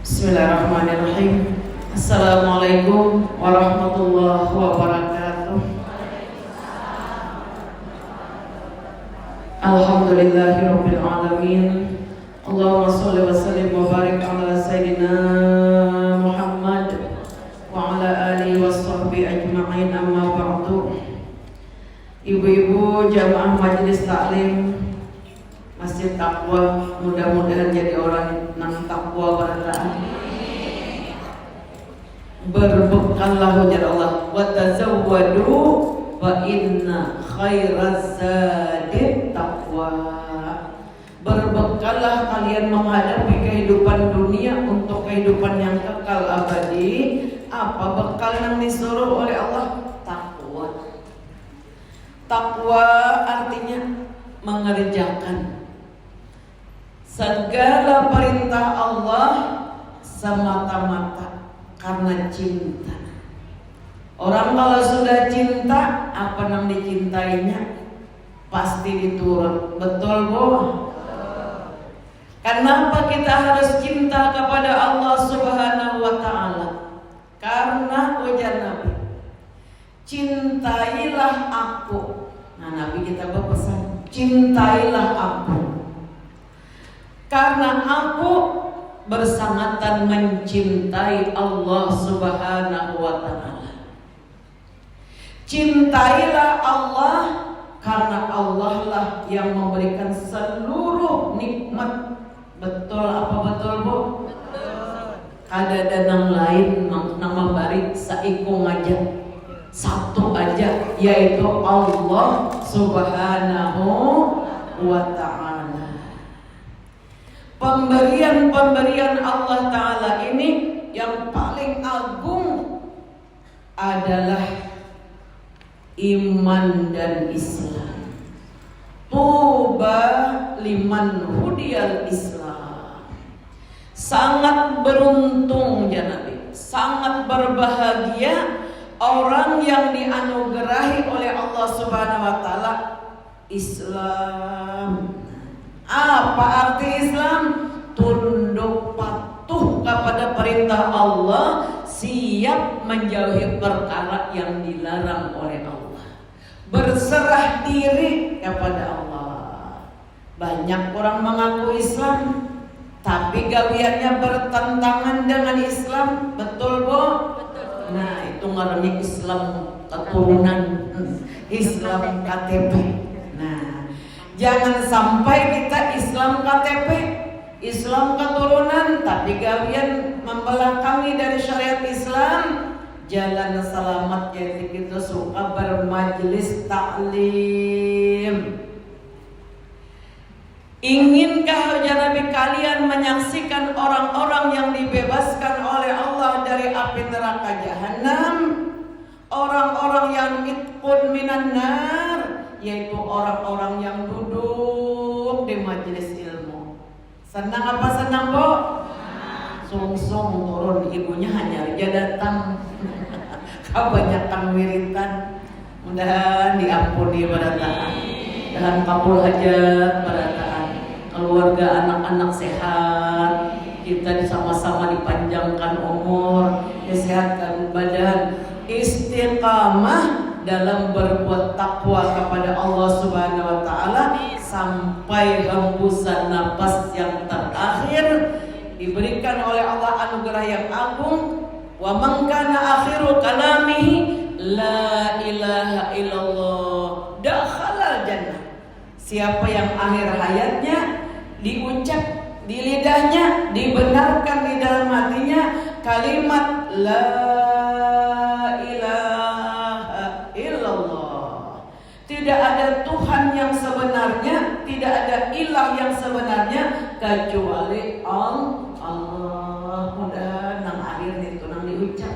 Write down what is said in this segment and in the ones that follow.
Bismillahirrahmanirrahim. Assalamualaikum warahmatullahi wabarakatuh. Alhamdulillahirabbil alamin. Allahumma shalli wa sallim wa barik ala sayyidina Muhammad wa ala alihi washabbihi ajma'in, amma ba'du. Ibu-ibu jamaah majelis taklim Masjid Taqwa, mudah-mudahan jadi orang nang takwa barokah. Berbekallah ujar Allah, wa tazawwadu fa inna khairaz zadi taqwa. Berbekallah kalian menghadapi kehidupan dunia untuk kehidupan yang kekal abadi. Apa bekal yang disuruh oleh Allah? Takwa. Takwa artinya mengerjakan segala perintah Allah semata-mata karena cinta. Orang kalau sudah cinta, apa yang dicintainya pasti diturut. Betul Bu? Kenapa kita harus cinta kepada Allah Subhanahu wa Ta'ala? Karena ujar Nabi, cintailah aku. Nah, Nabi kita berpesan, cintailah aku, karena aku bersangatan mencintai Allah Subhanahu wa Ta'ala. Cintailah Allah karena Allah lah yang memberikan seluruh nikmat. Betul apa betul Bu? Betul. Ada danang lain nama barik saikung aja, satu aja, yaitu Allah Subhanahu wa Ta'ala. Pemberian Allah Ta'ala ini yang paling agung adalah iman dan Islam. Tuba liman hudiyal Islam. Sangat beruntung ya Nabi, sangat berbahagia orang yang dianugerahi oleh Allah Subhanahu wa Ta'ala Islam. Apa arti Islam? Tunduk patuh kepada perintah Allah, siap menjauhi perkara yang dilarang oleh Allah, berserah diri kepada Allah. Banyak orang mengaku Islam, tapi gawiannya bertentangan dengan Islam. Betul Bu? Betul. Nah, itu ngarani Islam keturunan, Islam KTP. Nah, jangan sampai kita Islam KTP, Islam keturunan, tapi gawian membelakangi dari syariat Islam. Jalan selamat yaitu kita suka bermajlis taklim. Inkah ya Nabi kalian menyaksikan orang-orang yang dibebaskan oleh Allah dari api neraka jahanam? Orang-orang yang itqun minan nar, yaitu orang-orang yang duduk di majelis ilmu. Senang apa senang Bu? Sung-sung turun, ibunya hanya aja datang. Kebanyakan wiritan. Mudah-mudahan diampuni pada taat, dan kabul hajat pada taat. Keluarga anak-anak sehat, kita sama-sama dipanjangkan umur, disehatkan badan, istiqamah dalam berbuat takwa kepada Allah Subhanahu wa Ta'ala sampai hembusan napas yang terakhir, diberikan oleh Allah anugerah yang agung. Wa man kana akhiru kalamihi la ilaha illallah dakhalal jannah. Siapa yang akhir hayatnya diucap di lidahnya, dibenarkan di dalam hatinya kalimat la ilaha illallah. Tidak ada Tuhan yang sebenarnya, tidak ada ilah yang sebenarnya kecuali Allah. Mudah nang akhir itu nang diucap.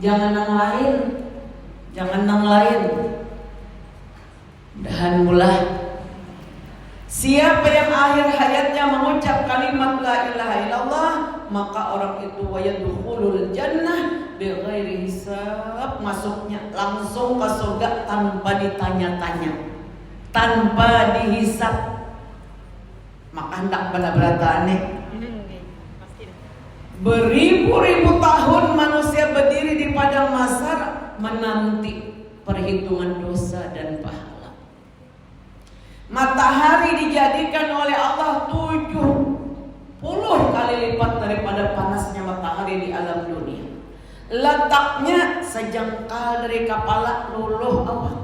Jangan nang lain, jangan nang lain. Dan mulai siapa yang akhir hayatnya mengucap kalimat la ilaha illallah, maka orang itu wayadkhulul jannah bighairi hisab, masuknya langsung ke surga tanpa ditanya-tanya, tanpa dihisab. Maka hendak pada berata aneh. Beribu-ribu tahun manusia berdiri di padang mahsyar menanti perhitungan dosa dan pahala. Matahari dijadikan oleh Allah 70 kali lipat daripada panasnya matahari di alam dunia. Letaknya sejengkal dari kepala luluh Allah.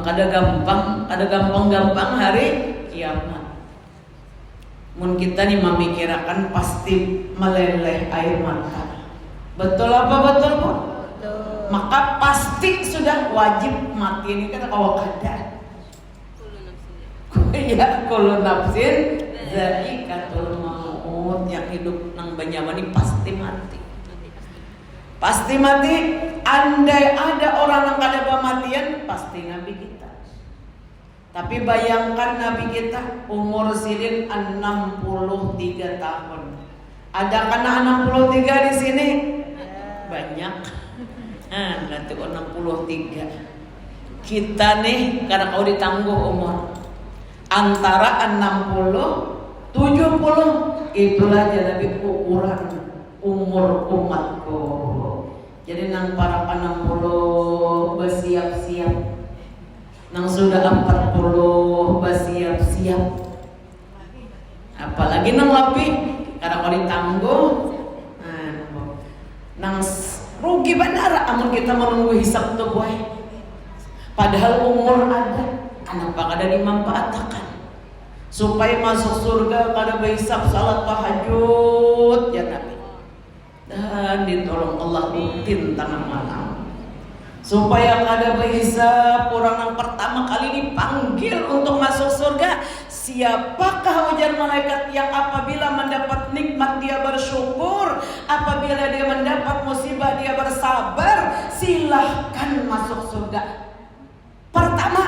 Kada gampang hari kiamat. Mun kita nih memikirkan pasti meleleh air mata. Betul apa betul Bu? Betul. Maka pasti sudah wajib mati ini kata kawak kada. Ya, kullu nafsin za'iqatul maut, yang hidup nang banyaman ini pasti mati. Pasti mati. Andai ada orang yang kada kematian, pasti Nabi kita. Tapi bayangkan Nabi kita umur sidin 63 tahun. Ada kena 63 di sini? Banyak. Nanti 63. Kita nih karena kau ditangguh umur antara 60 70, itulah jadi ukuran umur umatku. Jadi nang para 60 bersiap-siap, nang sudah 40 bersiap-siap, apalagi nang lebih karena kalau ditangguh, nang rugi benar amun kita menunggu hisab tuh boy. Padahal umur ada, kenapa kada dimanfaatkan supaya masuk surga kada berhisab salat tahajud ya Nabi, dan ditolong Allah rutin tengah malam supaya kada berhisab. Orang yang pertama kali dipanggil untuk masuk surga, siapakah ujar malaikat yang apabila mendapat nikmat dia bersyukur, apabila dia mendapat musibah dia bersabar, silahkan masuk surga. Pertama,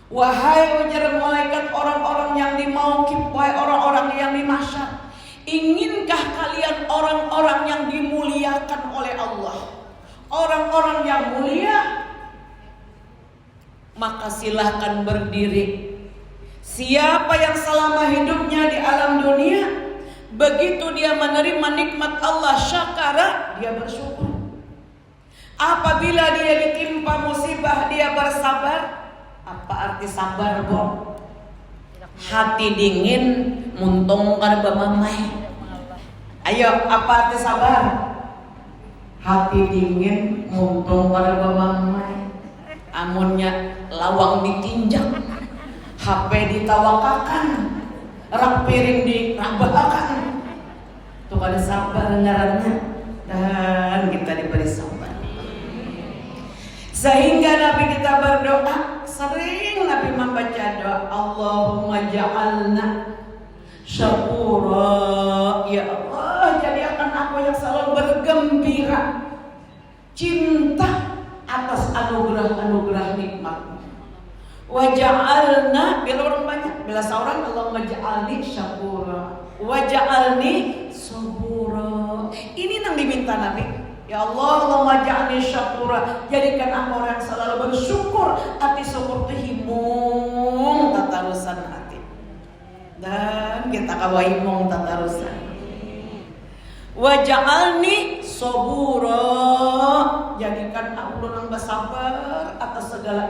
wahai ujar malaikat orang-orang yang di mauqif, wahai orang-orang yang di mahsyar, inginkah kalian orang-orang yang dimuliakan oleh Allah, orang-orang yang mulia? Maka silahkan berdiri. Siapa yang selama hidupnya di alam dunia, begitu dia menerima nikmat Allah syakara, dia bersyukur. Apabila dia ditimpa musibah, dia bersabar. Apa arti sabar, Bob? Hati dingin, muntung karba mamai. Ayo, apa arti sabar? Hati dingin, muntung karba mamai. Amunnya lawang ditinjak, HP ditawakakan, rak piring dirabakan. Tuh kada sabar ngarannya, dan kita diberi sabar. Sehingga Nabi kita berdoa, sering Nabi membaca doa, Allahumma ja'alna syakura. Ya Allah, jadikan aku yang selalu bergembira, cinta atas anugerah-anugerah nikmat. Wa ja'alna, bila orang banyak, bila seorang, Allahumma ja'alni syakura, wa ja'alni sabura. Ini yang diminta Nabi. Ya Allah, Allahumma ja'alni syakura, jadikan aku orang yang selalu bersyukur. Hati syukur itu himung tatarusan hati, dan kita kawahimung tatarusan. Wa ja'alni sabura, jadikan aku orang bersabar atas segala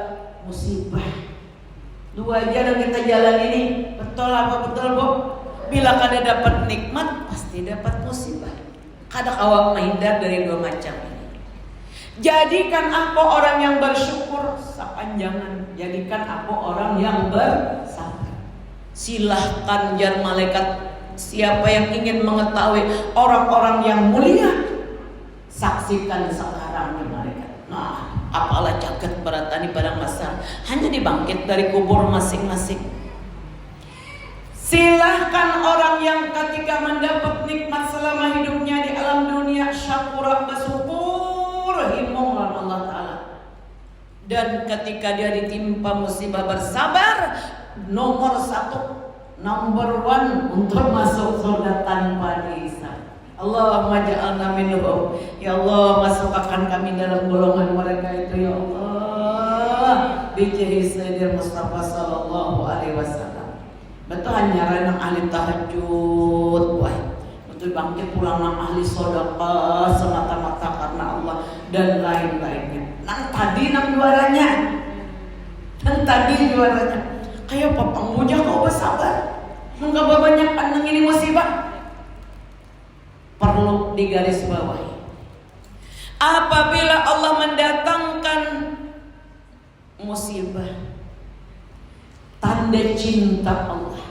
musibah. Dua jalan kita jalan ini, betul apa betul Bu? Bila kada dapat nikmat, pasti dapat musibah. Kada awak menghindar dari dua macam ini. Jadikan aku orang yang bersyukur sepanjangan. Jadikan aku orang yang bersabar. Silahkan jar malaikat, siapa yang ingin mengetahui orang-orang yang mulia, saksikan sekarang nih malaikat. Nah, apalah jagat beratani pada masa hanya dibangkit dari kubur masing-masing. Silahkan orang yang ketika mendapat nikmat selama hidupnya di alam dunia, syakura bersyukur, himung Allah Ta'ala. Dan ketika dia ditimpa musibah bersabar, nomor 1, number 1 untuk masuk surga tanpa dihisab. Allahumma ja'alna minhum. Ya Allah, masukkan kami dalam golongan mereka itu ya Allah. Bijahi Sayyidina Mustafa sallallahu alaihi wasallam. Betul hanyaran yang ahli tahajud, wah. Betul bangkit pulang nang ahli sedekah semata-mata karena Allah dan lain-lainnya. Nang tadi nang juaranya. Nang tadi juaranya. Kayak papang bujang kau bersabar. Enggak banyak nang ini musibah. Perlu digarisbawahi. Apabila Allah mendatangkan musibah, tanda cinta Allah.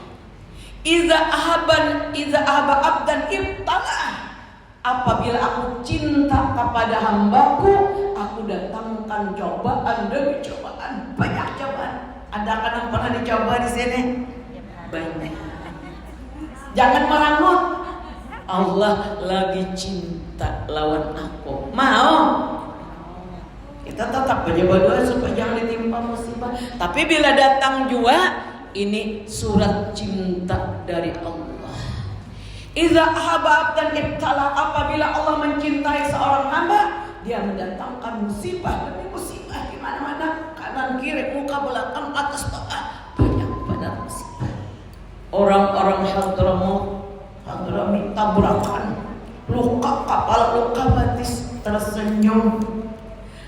Iza ahaba abdan ibtalah. Apabila aku cinta kepada hambaku, aku datangkan cobaan demi cobaan, banyak cobaan. Ada kan yang pernah dicoba di sini? Banyak. Jangan merangut. Allah lagi cinta lawan aku. Mau? Kita tetap berdoa supaya jangan ditimpa musibah. Tapi bila datang juga, ini surat cinta dari Allah. Iza ahaba dan ibtala, apabila Allah mencintai seorang hamba, dia mendatangkan musibah demi musibah di mana-mana, kanan kiri, muka belakang, atas bawah, banyak pada musibah. Orang-orang Hadramit tabrakan, luka kepala, luka batis, tersenyum.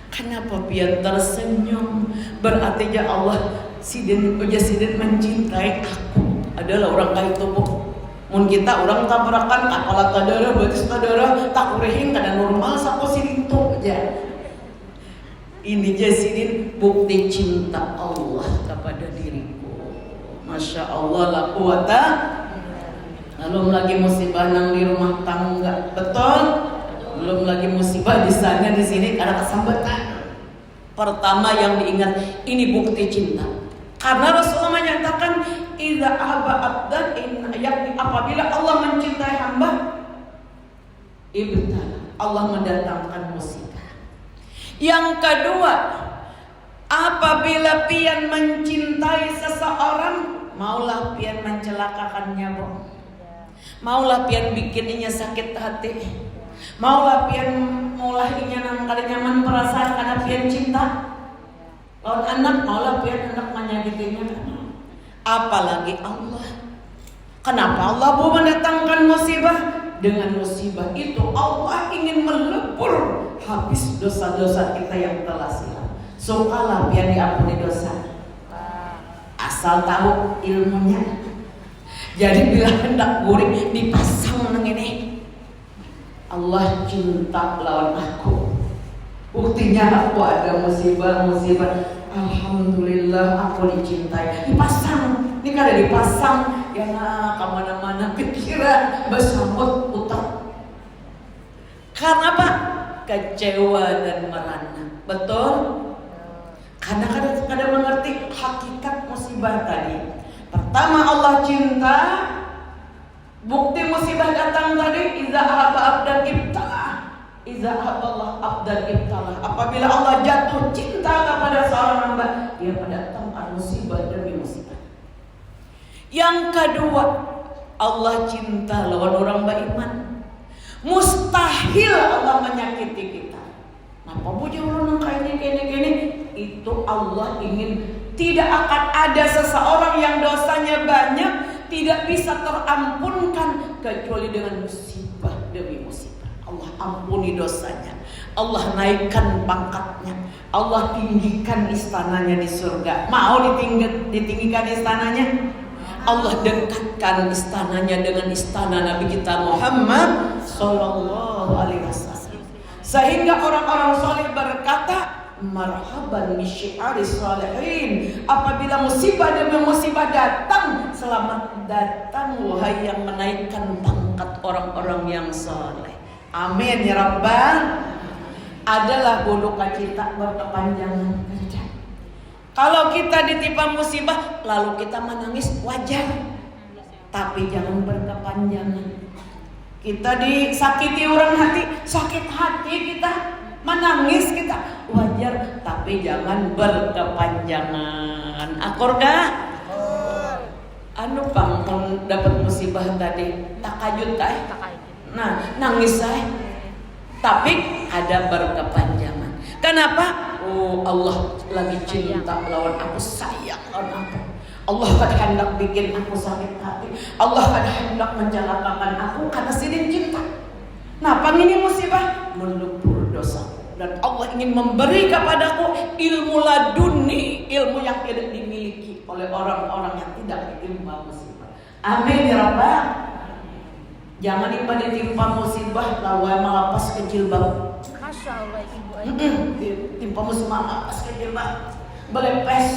Kenapa biar tersenyum? Berarti ya Allah sidin mencintai aku. Adalah orang kaya tubuh. Mun kita orang tabrakan kepala tadara, batis tadara, tak kurehin kada normal sako sidin tu aja. Ini jasidin bukti cinta Allah kepada diriku. Masya Allah la quwata. Belum lagi musibah nang di rumah tangga, betul? Belum lagi musibah di sana di sini karena kesambatan. Pertama yang diingat ini bukti cinta. Karena Rasulullah menyatakan idza ahaba abdan yakni apabila Allah mencintai hamba, ibtala, Allah mendatangkan musibah. Yang kedua, apabila pian mencintai seseorang, maulah pian mencelakakannya, boh. Maulah pian bikinnya sakit hati. Maulah pian inya nang kada nyaman perasaan karena pian cinta. Lawan anak maulah pian anak menyakitinya. Apalagi Allah. Kenapa Allah mau mendatangkan musibah? Dengan musibah itu Allah ingin melebur habis dosa-dosa kita yang telah silam. Sokalah pian diampuni dosa. Asal tahu ilmunya. Jadi bila hendak guring dipasang nang ini. Allah cinta lawan aku. Buktinya aku ada musibah. Alhamdulillah aku dicintai. Dipasang. Ini kada dipasang ya kemana-mana pikiran bersambut utang. Karena apa? Kecewa dan merana. Betul? Karena kada mengerti hakikat musibah tadi. Pertama Allah cinta. Bukti musibah datang tadi iza ahaba abdan ibtalah. Iza ahaballah abdan ibtalah. Apabila Allah jatuh cinta kepada seorang hamba, dia mendatangkan musibah demi musibah. Yang kedua, Allah cinta lawan orang beriman. Mustahil Allah menyakiti kita. Napa bujang orang kayak gini? Itu Allah ingin. Tidak akan ada seseorang yang dosanya banyak tidak bisa terampunkan kecuali dengan musibah demi musibah. Allah ampuni dosanya. Allah naikkan pangkatnya. Allah tinggikan istananya di surga. Mau ditinggikan istananya? Allah dekatkan istananya dengan istana Nabi kita Muhammad sallallahu alaihi wasallam. Sehingga orang-orang saleh berkata, marhaban bisyari salihin. Apabila musibah demi musibah datang, selamat datang wahai yang menaikkan pangkat orang-orang yang saleh. Amin ya rabbal. Adalah duka cita berkepanjangan. Kalau kita ditimpa musibah lalu kita menangis wajar, tapi jangan berkepanjangan. Kita disakiti orang hati, sakit hati kita, menangis kita wajar, tapi jangan berkepanjangan. Akur gak? Anu pangkon dapat musibah tadi takajud teh. Nah, nangis saya. Tapi ada berkepanjangan. Kenapa? Oh, Allah lagi cinta lawan aku, sayang lawan aku. Allah kan hendak bikin aku sakit hati. Allah kan hendak mencelakakan aku karena sidin cinta. Nah, pangini musibah melupur dosaku. Dan Allah ingin memberi kepadaku ilmu laduni, ilmu yang tidak dimiliki oleh orang-orang yang tidak ditimpa musibah. Amin ya Rabbal. Jangan ditimpa musibah lalu melapas ke jilbab. Masya Allah ibu. Timpa musibah melapas ke jilbab. Belepes.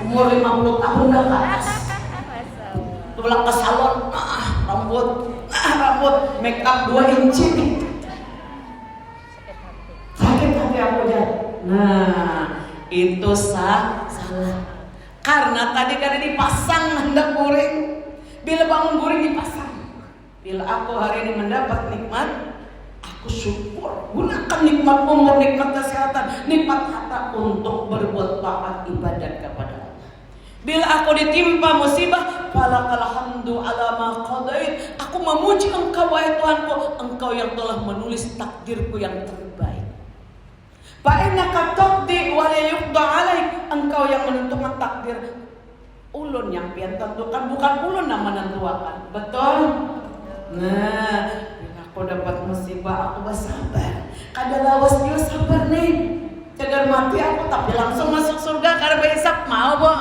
Umur 50 tahun dah ke atas. Pulang ke salon, rambut, make up 2 inci nih. Sakit hati aku aja. Nah, itu salah. Karena tadi kan dipasang hendak guring. Bila bangun guring dipasang. Bila aku hari ini mendapat nikmat, aku syukur. Gunakan nikmat umur, nikmat kesehatan, nikmat harta untuk berbuat taat ibadat kepada Allah. Bila aku ditimpa musibah, falakal hamdu ala ma qadait. Aku memuji Engkau wahai Tuhanku, Engkau yang telah menulis takdirku yang terbaik. Fa innaka taqdi wa la yuqda alaik. Engkau yang menentukan takdir. Ulun yang pian tentukan, bukan ulun yang menentukan. Betul? Nah, aku dapat musibah, aku bersabar. Kada lawas dia sabar nih. Tegar mati aku tapi langsung masuk surga karena besok mau, Bu.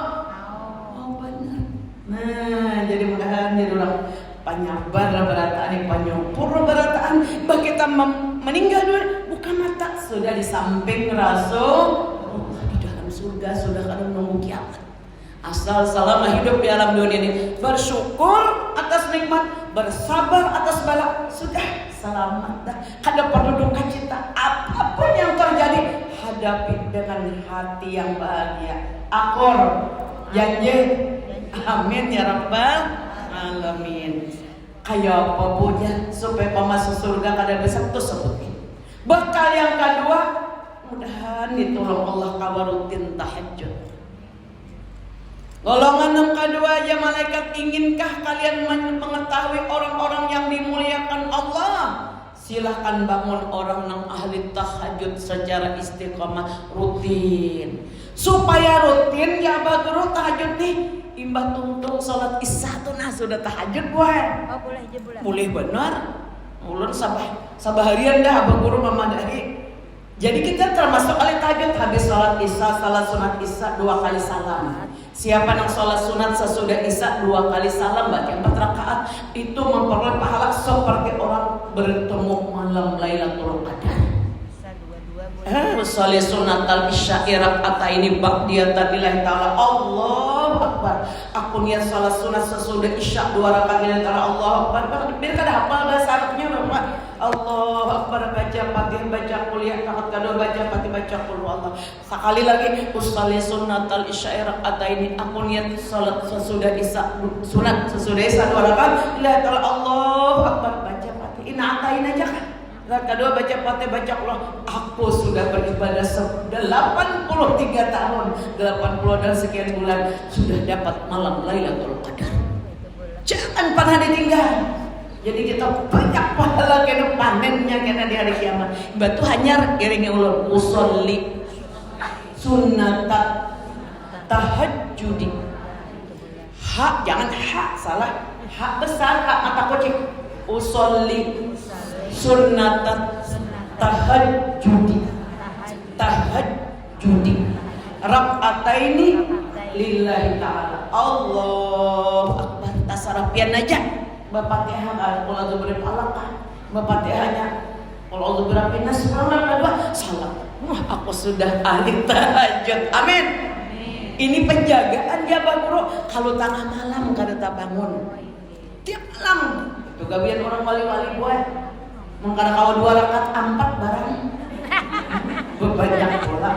Mau benar. Nah, jadi mudahan jadi orang panyabar berataan, panyukur berataan. Bagi kita meninggal dulu bukan mata sudah di samping Rasul di dalam surga sudah kadang menunggu kiamat. Asal selama hidup di alam dunia ini bersyukur atas nikmat, bersabar atas bala, sudah selamat dah. Kada perlu duka cita. Apapun yang terjadi hadapi dengan hati yang bahagia. Akor janji. Amin ya Rabbal alamin. Kayak apa punya supaya pemasuk surga kada bisa tuh sebutin. Bekal yang kedua, mudahan ditolong Allah kawarutin tahajud. Golongan yang kedua aja malaikat, inginkah kalian mengetahui orang-orang yang dimuliakan Allah? Silahkan bangun orang yang ahli tahajud secara istiqamah rutin. Supaya rutin ya bagero tahajud nih. Imbah tungtung salat isya tuh nah sudah tahajud buat. Oh boleh aja bulan. Boleh benar. Ulun sabaharian dah bagero mamadahi. Jadi kita termasuk ahli tahajud, habis salat isya, salat sunat isya 2 kali salam. Siapa yang sholat sunat sesudah isya 2 kali salam baca 4 rakaat itu memperoleh pahala seperti orang bertemu malam Lailatul Qadar. Sholat sunat al-isya raka'ataini ba'diyatan lillahi ta'ala. Allahu Akbar. Aku niat sholat sunat sesudah isya 2 rakaat lillahi ta'ala. Allahu Akbar. Biar kada hafal bahasa Arabnya Bapak. Allahu Akbar, baca Fatihah, baca kuliah, rakaat kedua baca Fatihah, baca qul huwallah. Sekali lagi usolli sunnatal isya raka'ataini. Aku niat salat sesudah isya sunat sesudah isya 2 rakaat lillahi ta'ala. Allahu Akbar, baca Fatihah. Ina'atain aja kan. Rakaat kedua baca Fatihah, baca qul. Aku sudah beribadah 83 tahun, 80 dan sekian bulan sudah dapat malam Lailatul Qadar. Jangan pernah ditinggal. Jadi kita banyak pahala kena panennya kena di hari kiamat. Batu hanyar iringi ulun usolli sunnatat tahajudi. Hak jangan hak salah. Hak besar hak mata kucing. Usolli sunnatat tahajudi. Tahajudi. Raka'ataini lillahi ta'ala. Allahu Akbar. Tasarapian aja. Bapatihah kalau itu beri palaka, bapatihahnya kalau itu berapa nas malam salam. Wah, aku sudah ahli tahajud. Amin. Ini penjagaan ya Bang Bro. Kalau tengah malam kada tak bangun. Tiap malam itu gawian orang wali-wali buat. Mengkada kau 2 rakaat 4 barang. Banyak pula.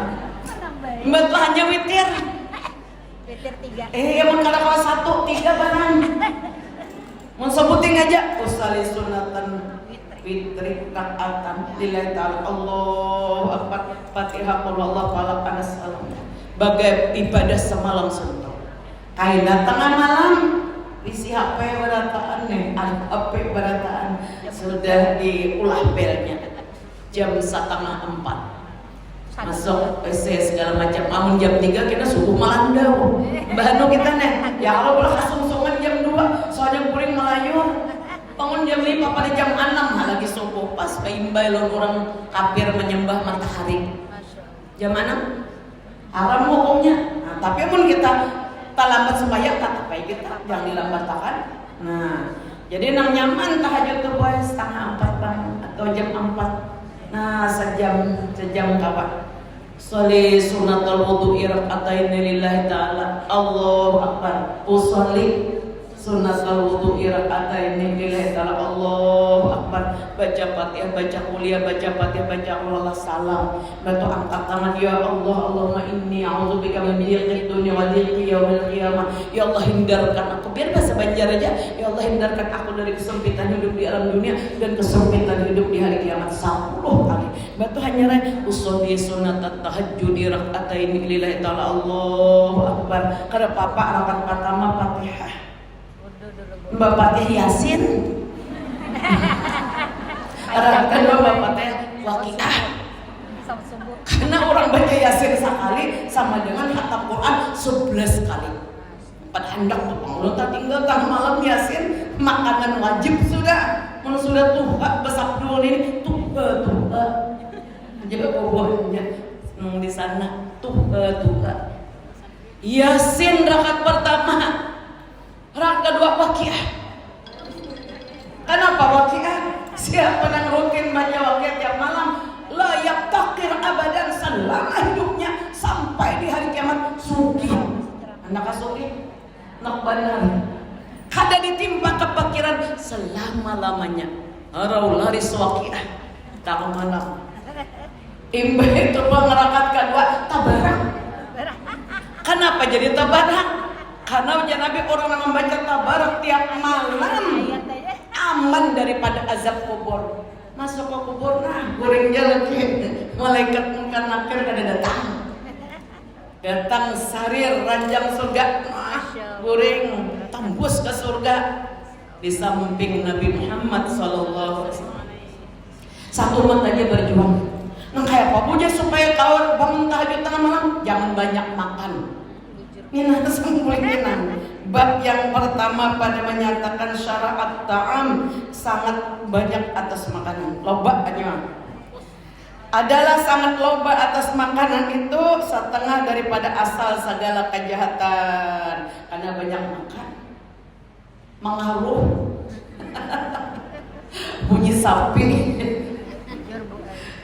Mbak hanya witir. Witir 3. Mengkada kau 1 3 barang. Mensebutin aja usolli sunatan witri rakaatan lillahi ta'ala. Allahu Akbar. Fatihah qul huwallahu falaq anas salam. Bagai ibadah semalam suntuk. Kaina tengah malam isi HP berataan nih, HP berataan sudah diulah belnya jam 3:30. masuk WC segala macam. Amun jam 3 kita subuh melandau. Bahanu kita nih. Ya kalau boleh kasung-sungan jam 2, soalnya puring melayur. Bangun jam 5 pada jam 6 lagi subuh. Pas baimbai lawan orang kafir menyembah matahari. Jam 6 haram hukumnya. Nah, tapi pun kita tak lambat sembahyang tak apa kita jangan dilambatkan. Nah, jadi nang nyaman tahajud tuh boy setengah 4 bangun atau jam 4. Nah, sejam kawan. Sholli sunnatul wudu'i raka'ataini lillahi ta'ala. Allahu akbar. Usolli sunnatul wudu'i raka'ataini lillahi ta'ala. Allahu akbar. Baca Fatihah, baca kuliah, baca Fatihah, baca Allah salam. Bantu angkat tangan, ya Allah, Allahumma inni a'udzubika min dhiqid dunya wa dhiqi yaumil qiyamah. Ya Allah, hindarkan aku, biar bahasa Banjar aja. Ya Allah, hindarkan aku dari kesempitan hidup di alam dunia dan kesempitan hidup di hari kiamat 10 kali. Bantu hanya usolli sunnatat tahajjudi raka'ataini lillahi ta'ala. Allahu akbar. Kada papa rakaat pertama Fatihah. Mbak Fatih Yasin. Rakaat kedua Mbak Fatih Waqiah. Karena orang baca Yasin sekali sama dengan khatam Quran 11 kali. Pada hendak tuh pengelut tinggal tang malam Yasin, makanan wajib sudah. Mun sudah tuha besak dulu ini tuha. Jadi bobohnya di sana tuha. Yasin rakaat pertama. Rakaat kedua Waqiah. Kenapa Waqiah? Siapa yang rutin baca Waqiah tiap malam layak takdir abadan selama hidupnya sampai di hari kiamat sugih. Anak sugih, nak benar. Kada ditimpa kepikiran selama-lamanya. Arau laris Waqiah tak malam. Imbe itu rakaat kedua tabarak. Kenapa jadi tabarak? Karena Nabi orang yang membaca tabarak tiap malam aman daripada azab kubur. Masuk ke kubur, nah goreng jalan malaikat mungkar nakir kada datang sarir ranjang surga, nah goreng tembus ke surga di samping Nabi Muhammad SAW. Satu umat aja berjuang. Nah kayak apa punya supaya kau bangun tahajud tengah malam, jangan banyak makan. Minah sempurna. Bab yang pertama pada menyatakan syaraat ta'am sangat banyak atas makanan. Loba aja. Adalah sangat loba atas makanan itu setengah daripada asal segala kejahatan. Karena banyak makan. Mengaruh. Bunyi sapi.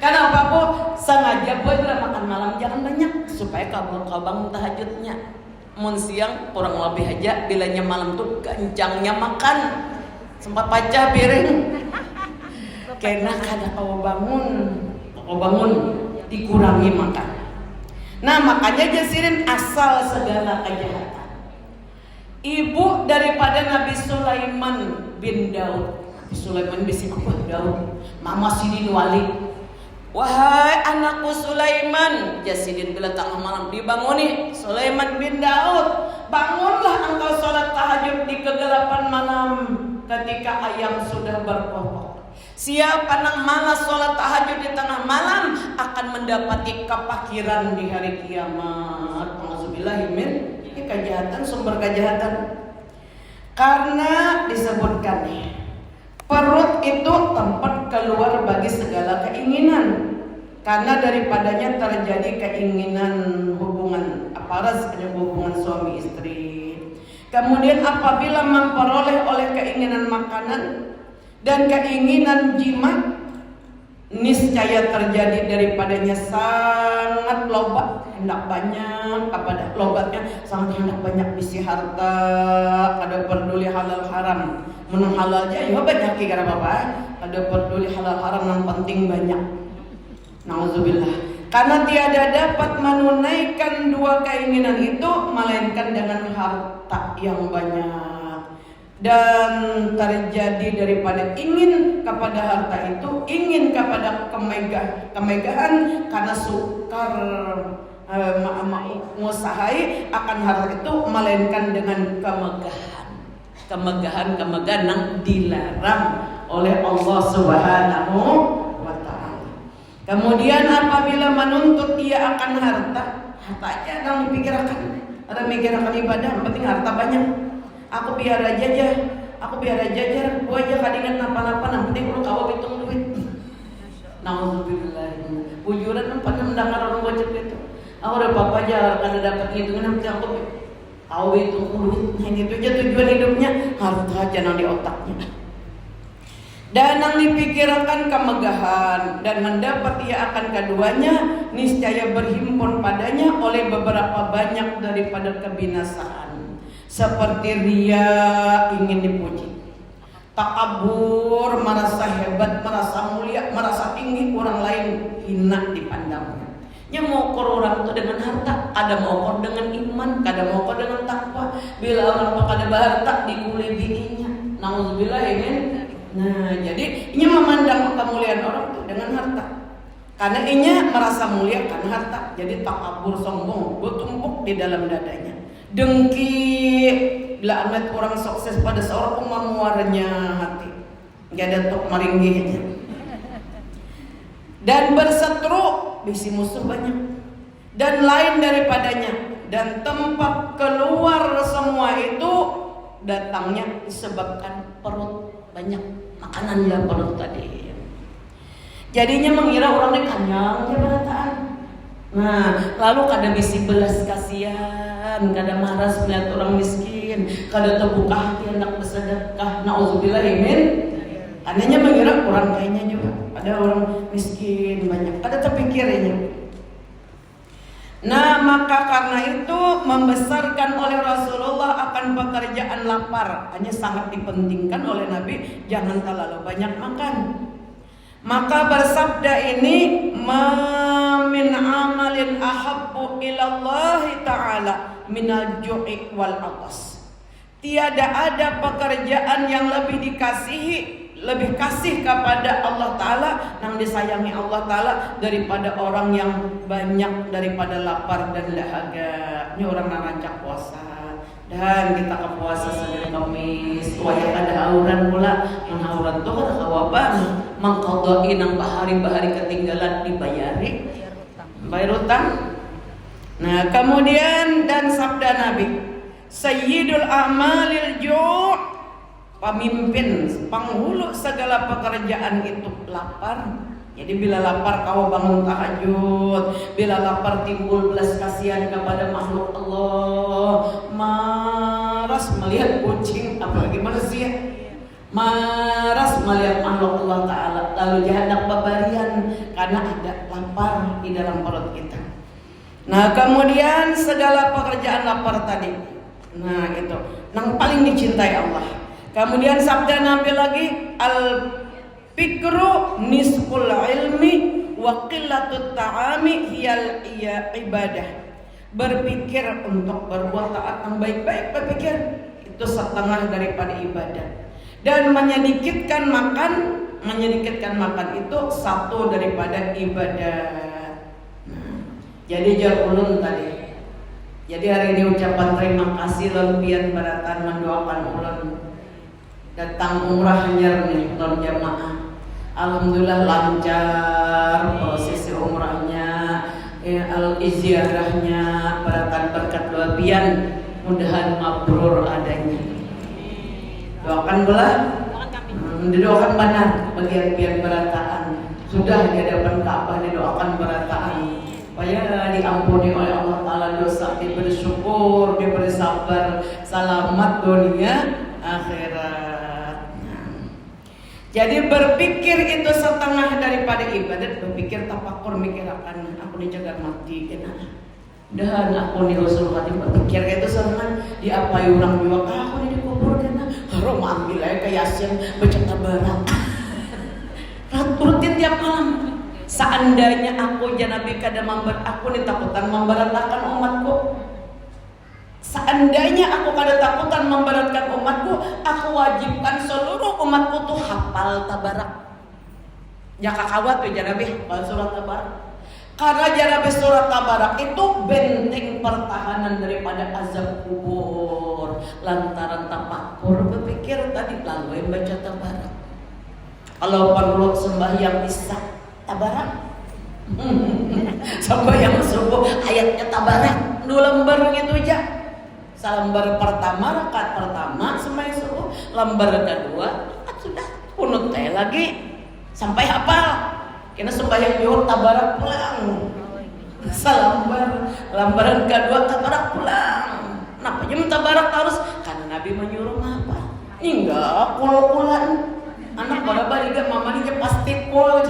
Kenapa Bu? Sengaja buat makan malam jangan banyak supaya kau bangun tahajudnya. Mun siang kurang lebih aja bilanya malam tuh kencangnya makan sempat pecah piring. Karena kada kau bangun dikurangi makan. Nah makanya jasirin asal segala kejahatan. Ibu daripada Nabi Sulaiman bin Daud. Nabi Sulaiman bin Daud. Mama Sidin Wali. Wahai anakku Sulaiman, Jasidin bila tengah malam dibanguni Sulaiman bin Daud, bangunlah engkau sholat tahajud di kegelapan malam ketika ayam sudah berkokok. Siapa yang malas sholat tahajud di tengah malam akan mendapati kepakiran di hari kiamat. Alhamdulillah, ini kejahatan, sumber kejahatan. Karena disebutkan nih, perut itu tempat keluar bagi segala keinginan. Karena daripadanya terjadi keinginan hubungan aparas, hubungan suami istri. Kemudian apabila memperoleh oleh keinginan makanan dan keinginan jima, niscaya terjadi daripadanya sangat loba, hendak banyak kepada lobatnya, sangat hendak banyak isi harta, ada peduli halal haram. Menang halal aja, ya banyak kira bapak. Ada peduli halal haram yang penting banyak. Nauzubillah. Karena tiada dapat menunaikan dua keinginan itu melainkan dengan harta yang banyak. Dan terjadi daripada ingin kepada harta itu, ingin kepada kemegahan karena sukar mengusahai akan harta itu melainkan dengan kemegahan yang dilarang oleh Allah Subhanahu wa ta'ala. Kemudian apabila menuntut ia akan harta aja yang dipikirkan. Ada mikirkan ibadah, yang penting harta banyak. Aku biar jajar, gua aja kadingan napa-napa, yang penting lu kawa hitung duit. Nauzubillah. Bujuran pernah mendengar orang bocah itu. Aku udah papa aja kada dapat hitungan, yang penting aku hitung duit. Ini itu aja tujuan hidupnya, harta aja yang di otaknya. Dan yang dipikirkan kemegahan dan mendapat ia akan keduanya niscaya berhimpun padanya oleh beberapa banyak daripada kebinasaan, seperti ria, ingin dipuji, takabur, merasa hebat, merasa mulia, merasa tinggi, orang lain hina dipandangnya. Yang mengukur orang itu dengan harta, kada mengukur dengan iman, kada mengukur dengan takwa. Bila orang itu kada berharta dikuli biinya. Nauzubillah ya. Nah, jadi ini memandang kemuliaan orang itu dengan harta. Karena inya merasa mulia karena harta. Jadi takabur, sombong, bertumpuk di dalam dadanya. Dengki, bila amat orang sukses pada seorang memuarnya hati. Gak ada tok maringgihnya. Dan berseteru, bisi musuh banyak. Dan lain daripadanya. Dan tempat keluar semua itu datangnya disebabkan perut banyak makanan dalam perut tadi. Jadinya mengira orang ini kenyang ya berataan. Nah, lalu kada bisi belas kasihan, kada maras melihat orang miskin, kada terbuka hati hendak bersedekah. Nauzubillah min. Adanya mengira orang kayaknya juga, ada orang miskin banyak, kada terpikirnya. Nah, maka karena itu membesarkan oleh Rasulullah akan pekerjaan lapar. Hanya sangat dipentingkan oleh Nabi, jangan terlalu banyak makan. Maka bersabda ini, min amalin ahabbu ilallahi ta'ala minal ju'i wal atas. Tiada ada pekerjaan yang lebih dikasihi, lebih kasih kepada Allah Ta'ala, yang disayangi Allah Ta'ala daripada orang yang banyak, daripada lapar dan dahaga. Ini orang yang rancak puasa. Dan kita ke puasa Senin Kamis, wajah ada auran pula. Yang auran itu kan kawaban mengkodoi nang bahari-bahari ketinggalan dibayari, bayar utang. Nah, kemudian dan sabda Nabi, Sayyidul amalil ju', pemimpin, penghulu segala pekerjaan itu lapar. Jadi bila lapar kau bangun tahajud, bila lapar timbul belas kasihan kepada makhluk Allah, maras melihat kucing, apalagi manusia, maras melihat makhluk Allah Ta'ala, lalu jahadak babarian karena ada lapar di dalam perut kita. Nah, kemudian segala pekerjaan lapar tadi, nah itu yang paling dicintai Allah. Kemudian sabda Nabi lagi, al-fikru nisful ilmi wa qillatut ta'ami hiyal ibadah. Berpikir untuk berbuat taat yang baik-baik, berpikir itu setengah daripada ibadah. Dan menyedikitkan makan itu satu daripada ibadah. Jadi jar ulun tadi. Jadi hari ini ucapan terima kasih lebihan beratan mendoakan ulun datang umrah hanyar nih non jamaah. Alhamdulillah lancar prosesi umrahnya, al-iziarahnya, berkat lebihan, mudahan mabrur adanya. Doakan belah, didoakan benar bagian berataan. Sudah di hadapan Ka'bah didoakan berataan supaya diampuni oleh Allah Ta'ala dosa, diberi syukur, diberi sabar, selamat dunia akhirat. Jadi berpikir itu setengah daripada ibadat. Berpikir tafakur, mikir akan aku dijaga mati kena. Dan aku nih Rasul hati berpikir itu setengah diapai orang juga aku nih dikubur kena. Harum ambil aja ke Yasin baca tabarak. Rutin tiap malam. Seandainya aku Nabi kada aku ditakutan memberatkan umatku. Seandainya aku kada takutan memberatkan umatku, aku wajibkan seluruh umatku tuh hafal tabarak. Ya kakawat tuh Nabi hafal surat tabarak. Karena Nabi surat tabarak itu benteng pertahanan daripada azab kubur. Lantaran tafakur berpikir tadi lalu yang baca tabarak. Kalau perlu sembahyang bisa tabarak, Sembahyang subuh ayatnya tabarak 2 lembar gitu aja. Lembar pertama rakaat pertama sembahyang subuh, lembar kedua sudah kunut teh lagi sampai hafal. Kena sembahyang zuhur tabarak pulang. Lembaran kedua tabarak pulang. Kenapa jam tabarak harus? Karena Nabi menyuruh apa? Enggak, kul-kulan. Anak pada baliga mama ini pasti kul.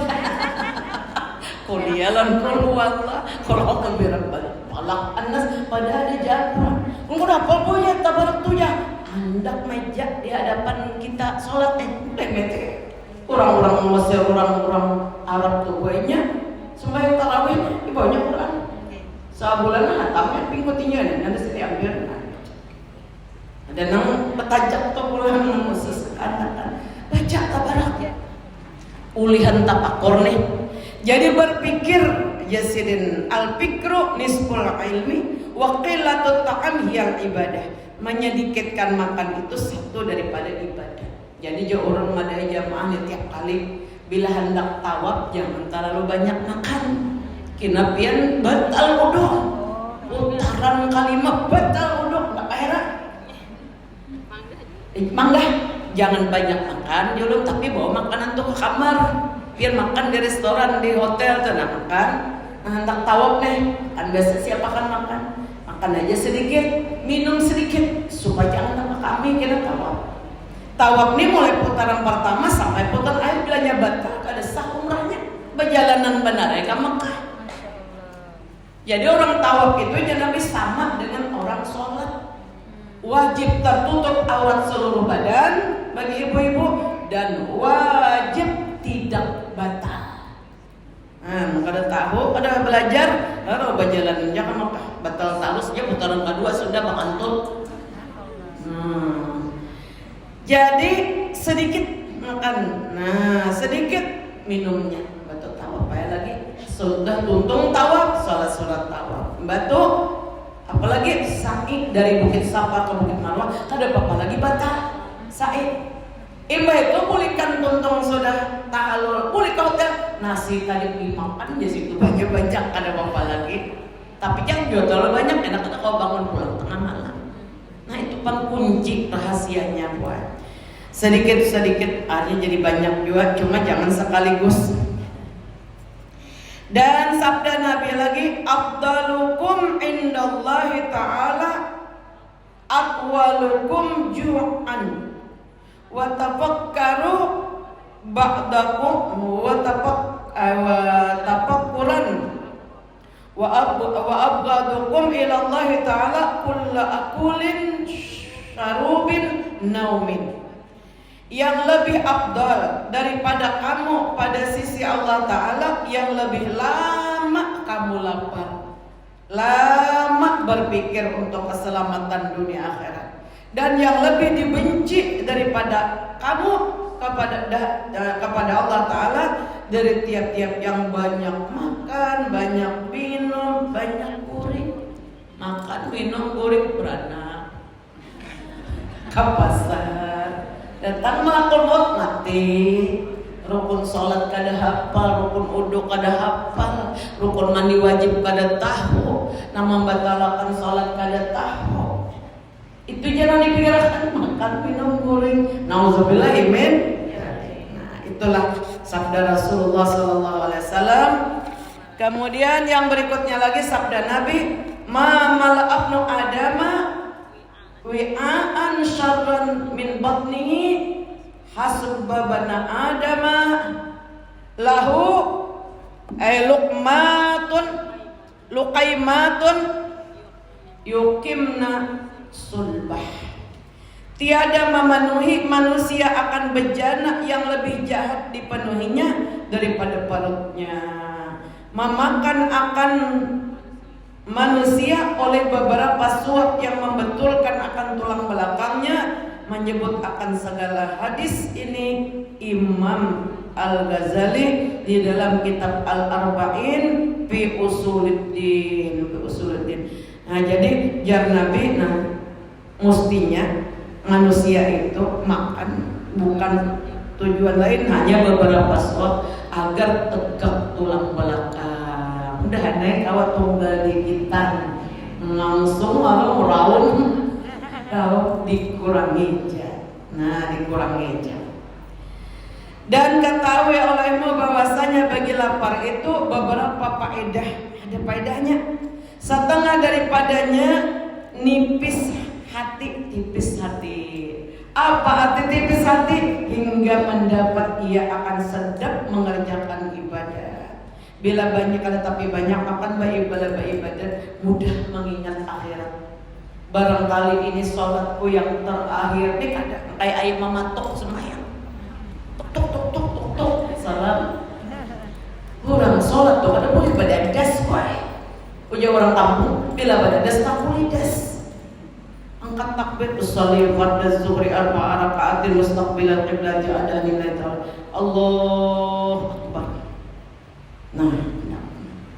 Kulialan kul wallah. Kalau akan balik palak anas pada ada jabra. Kenapa boya tabarak tuh ya? Hendak meja di hadapan kita sholat mete. Orang-orang Mesir, orang-orang Arab tuh boynya sembahyang tarawih di bawahnya Quran. Sebulan hatamnya pingkutinya dan ada setiap ambil. Ada nang petajak tuh pulang nang khusus anak baca tabarak. Ulihan tapakur nih. Jadi berpikir Yasidin al-fikru nisful ilmi wa qillatul ta'am hiyal ibadah. Menyedikitkan makan itu satu daripada ibadah. Jadi jauh orang madai jamaah tiap kali bila hendak tawaf jangan terlalu banyak makan. Kinapian batal wudu. Putaran kalimat batal wudu enggak heran. Mangga jangan banyak makan dulu tapi bawa makanan tuh ke kamar. Biar makan di restoran, di hotel tuh makan. Nah, hendak tawaf nih, kan biasa siapa kan makan. Makan aja sedikit, minum sedikit supaya jangan tambah kami kira tawaf. Tawaf nih mulai putaran pertama sampai putaran akhir bilanya batal kada sah umrahnya. Perjalanan benar ya ke Mekah. Jadi orang tawaf itu jangan sama dengan orang sholat. Wajib tertutup aurat seluruh badan bagi ibu-ibu dan wajib tidak batal. Nah, kada tahu, kada belajar, kalau berjalan jangan Mekah batal terus ya putaran kedua sudah bakantul. Jadi sedikit makan, nah sedikit minumnya. Batu tawaf apa lagi? Sudah tuntung tawaf, sholat tawaf. Batu, apalagi sa'i dari Bukit Safa ke Bukit Marwah, kada apa lagi batal sa'i. Imba itu pulihkan tuntung sudah tahalul, pulih ke hotel nasi tadi dimakan di situ banyak kada apa lagi. Tapi yang jual terlalu banyak, enak kada kau bangun pulang tengah malam. Nah itu kan kunci rahasianya buat. Sedikit-sedikit artinya jadi banyak juga, cuma jangan sekaligus. Dan sabda Nabi lagi, afdalukum indallahi ta'ala atwalukum ju'an wa tafakkaru ba'dakum wa tafakkuran wa abghadukum ilallahi ta'ala kulla akulin syarubin naumin. Yang lebih afdal daripada kamu pada sisi Allah Ta'ala, yang lebih lama kamu lapar, lama berpikir untuk keselamatan dunia akhirat, dan yang lebih dibenci daripada kamu kepada Allah Ta'ala dari tiap-tiap yang banyak makan, banyak minum, banyak guring. Makan, minum, guring, beranak ke pasar, datang malakul maut mati. Rukun sholat kada hafal, rukun uduk kada hafal, rukun mandi wajib kada tahu, nama membatalkan sholat kada tahu. Itu jangan dipikirkan makan minum guring. Nauzubillah min. Nah itulah sabda Rasulullah SAW. Kemudian yang berikutnya lagi sabda Nabi, ma mala'abnu adama wi'aan syarran min batnihi hasba bana adama lahu luqaimatun yukimna sulbah. Tiada memenuhi manusia akan bejana yang lebih jahat dipenuhinya daripada perutnya. Memakan akan manusia oleh beberapa suap yang membetulkan akan tulang belakangnya. Menyebut akan segala hadis ini Imam Al-Ghazali di dalam kitab Al-Arba'in fi Usuluddin. Nah jadi jar Nabi, mestinya manusia itu makan bukan tujuan lain hanya beberapa suap agar tegak tulang belakang. udah naik awak tunggal dikitan langsung orang raun kalau dikurangi aja. Nah, dikurangi aja. Dan ketahui olehmu bahwasanya bagi lapar itu beberapa faedah. Ada faedahnya. Setengah daripadanya nipis hati, tipis hati. Apa arti tipis hati? Hingga mendapat ia akan sedap mengerjakan ibadah. Bila banyak tetapi banyak akan beribadah mudah mengingat akhirat. Barangkali ini sholatku yang terakhir. Ini kadang kayak ayam mamatok semayang. Tok salam. Kurang sholat tuh kada boleh badadas wae. Punya orang kampung bila badadas tak kulidas. Angkat takbir usolli fardhu zuhri arba'a raka'atin mustaqbilal qiblat ada nilai Allahu akbar. Nah,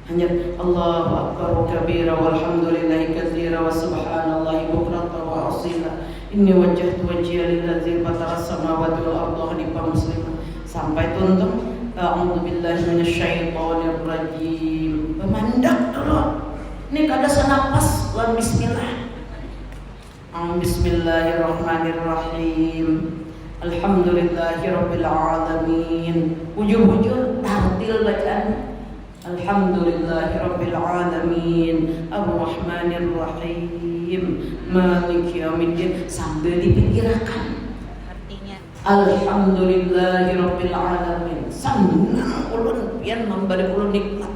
hanya Allahu akbar kabira walhamdulillahi katsira wa subhanallahi bukratan wa asila. Inni wajjahtu wajhiya lillazi fatara as-samawati wal arda hanifan musliman. Sampai tuntung a'udzubillahi minasyaitonir rajim. Pemandak dulu. Ini kada senapas lan bismillah. Bismillahirrahmanirrahim. Alhamdulillahirabbil alamin. Ujung-ujung tartil bacaan. Alhamdulillahirabbil alamin. Arrahmanirrahim. Maliki yaumiddin. Sambil dipikirkan Artinya Alhamdulillahirabbil alamin. Senang ulun pian memberi ulun nikmat.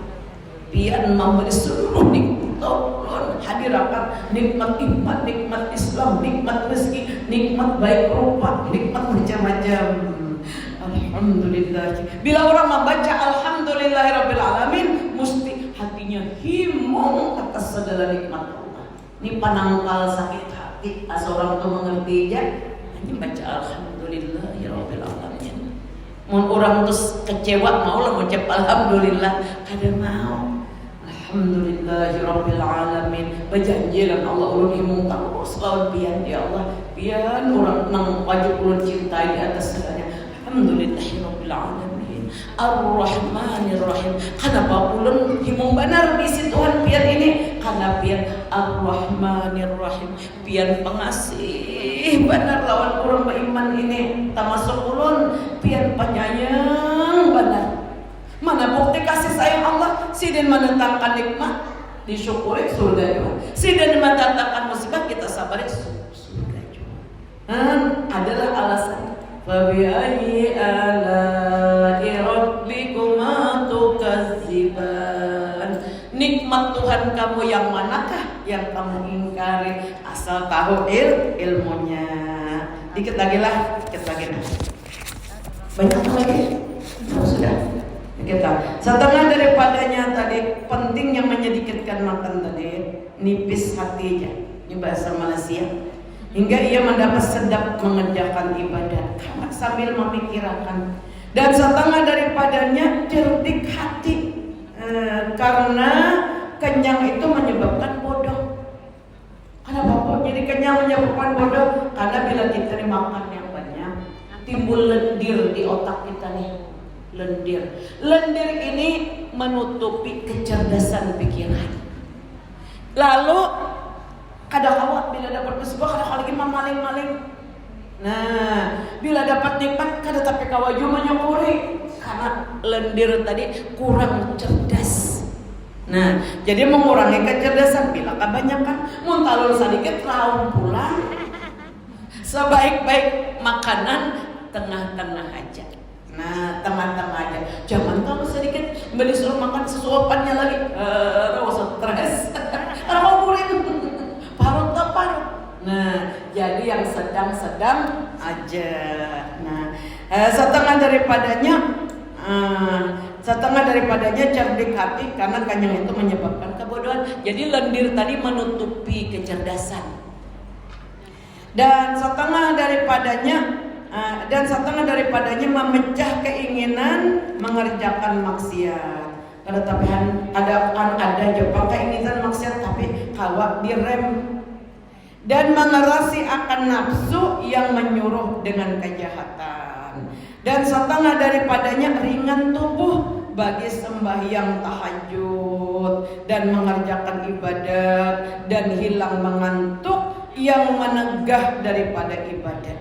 Pian memberi seluruh nikmat. Ulun hadirakan nikmat iman, nikmat Islam, nikmat rezeki, nikmat baik rupa, nikmat macam-macam. Alhamdulillah. Bila orang membaca Alhamdulillahirabbil alamin, mesti hatinya himung atas segala nikmat Allah. Ini penangkal sakit hati seorang itu mengerti aja. Hanya baca Alhamdulillahirabbil alamin. Mun orang terus kecewa mau lah mengucap alhamdulillah, kada mau. Alhamdulillahirabbil alamin. Berjanjilah Allah ulun himung terus lawan pian ya Allah. Pian orang nang wajib ulun cintai di atas segalanya. Alhamdulillahirabbil alamin. Ar-Rahmanir-Rahim. Kenapa ulun himung benar di Tuhan pian ini? Karena pian Ar-Rahmanir-Rahim. Pian pengasih benar lawan orang beriman ini. Termasuk ulun pian penyayang benar. Mana bukti kasih sayang Allah? Sidin mendatangkan nikmat disyukuri surga juga. Sidin mendatangkan musibah kita sabari surga juga. Adalah alasan. Fabi'ayyi ala'i rabbikuma tukadziban. Nikmat Tuhan kamu yang manakah yang kamu ingkari? Asal tahu ilmunya. Dikit lagi lah, dikit lagi lah. Banyak lagi. Sudah. Kita setengah daripadanya tadi penting yang menyedikitkan makan tadi nipis hatinya, ini bahasa Malaysia, hingga ia mendapat sedap mengerjakan ibadah sambil memikirkan. Dan setengah daripadanya cerdik hati, karena kenyang itu menyebabkan bodoh. Kenapa kok jadi kenyang menyebabkan bodoh? Karena bila kita makan yang banyak timbul lendir di otak kita nih. Lendir ini menutupi kecerdasan pikiran. Lalu kadang awak bila dapat musibah kadang lagi maling-maling. Nah, bila dapat nikmat kadang tapi kawaju menyukuri karena lendir tadi kurang cerdas. Nah, jadi mengurangi kecerdasan bila kebanyakan muntalun sedikit raung pulang. Sebaik-baik makanan tengah-tengah aja. Nah, tengah-tengah aja. Jangan kalau sedikit beli suruh makan sesuapannya lagi. Rasa stres. Kalau kuring parut tak parut. Nah, jadi yang sedang-sedang aja. Nah, setengah daripadanya cerdik hati karena kenyang itu menyebabkan kebodohan. Jadi lendir tadi menutupi kecerdasan. Dan setengah daripadanya memecah keinginan mengerjakan maksiat. Tetapi ada Jepang keinginan maksiat tapi kalau direm dan mengerasi akan nafsu yang menyuruh dengan kejahatan. Dan setengah daripadanya ringan tubuh bagi sembahyang tahajud. takut dan mengerjakan ibadat dan hilang mengantuk yang menegah daripada ibadat.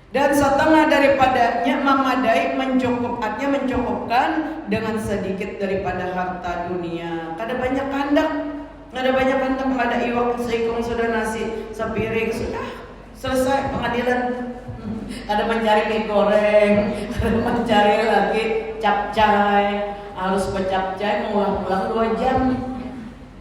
Dan setengah daripadanya memadai mencukupkan dengan sedikit daripada harta dunia. Kada banyak kandak, kada iwak seikung sudah nasi sepiring sudah selesai pengadilan. Kada mencari mie goreng, kada mencari lagi capcay, harus bercapcay mengulang-ulang 2 jam.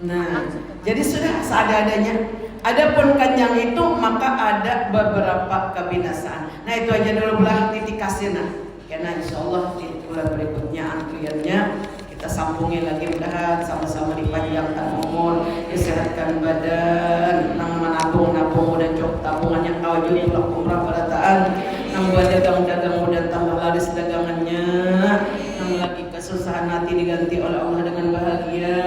Nah, jadi sudah seadanya. Adapun kenyang itu maka ada beberapa kebinasaan. Nah itu aja dulu belah titik kasihna. Karena insyaallah di bulan berikutnya antriannya kita sambungi lagi, mudahan sama-sama dipanjangkan umur, disehatkan badan, nang menabung dan cok tabungan yang kawajud pulang umrah barataan, nang buat dagang mudah tambah laris dagangannya, nang lagi kesusahan hati diganti oleh Allah dengan bahagia,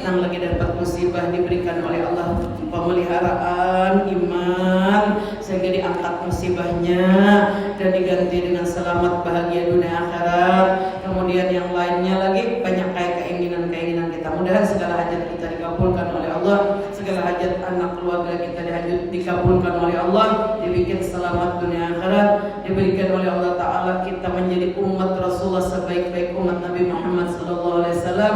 nang lagi dapat musibah diberikan oleh Allah pemeliharaan iman sehingga diangkat musibahnya dan diganti dengan selamat bahagia dunia akhirat. Kemudian yang lainnya lagi banyak kayak keinginan kita, mudahan segala hajat kita dikabulkan oleh Allah, segala hajat anak keluarga kita dikabulkan oleh Allah, dibikin selamat dunia akhirat, diberikan oleh Allah Ta'ala kita menjadi umat Rasulullah sebaik-baik umat Nabi Muhammad SAW,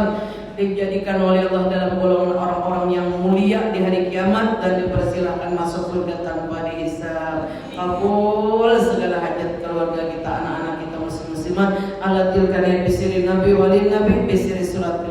dijadikan oleh Allah dalam golongan orang-orang yang mulia di hari kiamat dan dipersilahkan masuk surga tanpa dihisab. Kabul segala hajat keluarga kita, anak-anak kita muslimat. Ala tilkani bisiri nabi walin nabi bisiri surat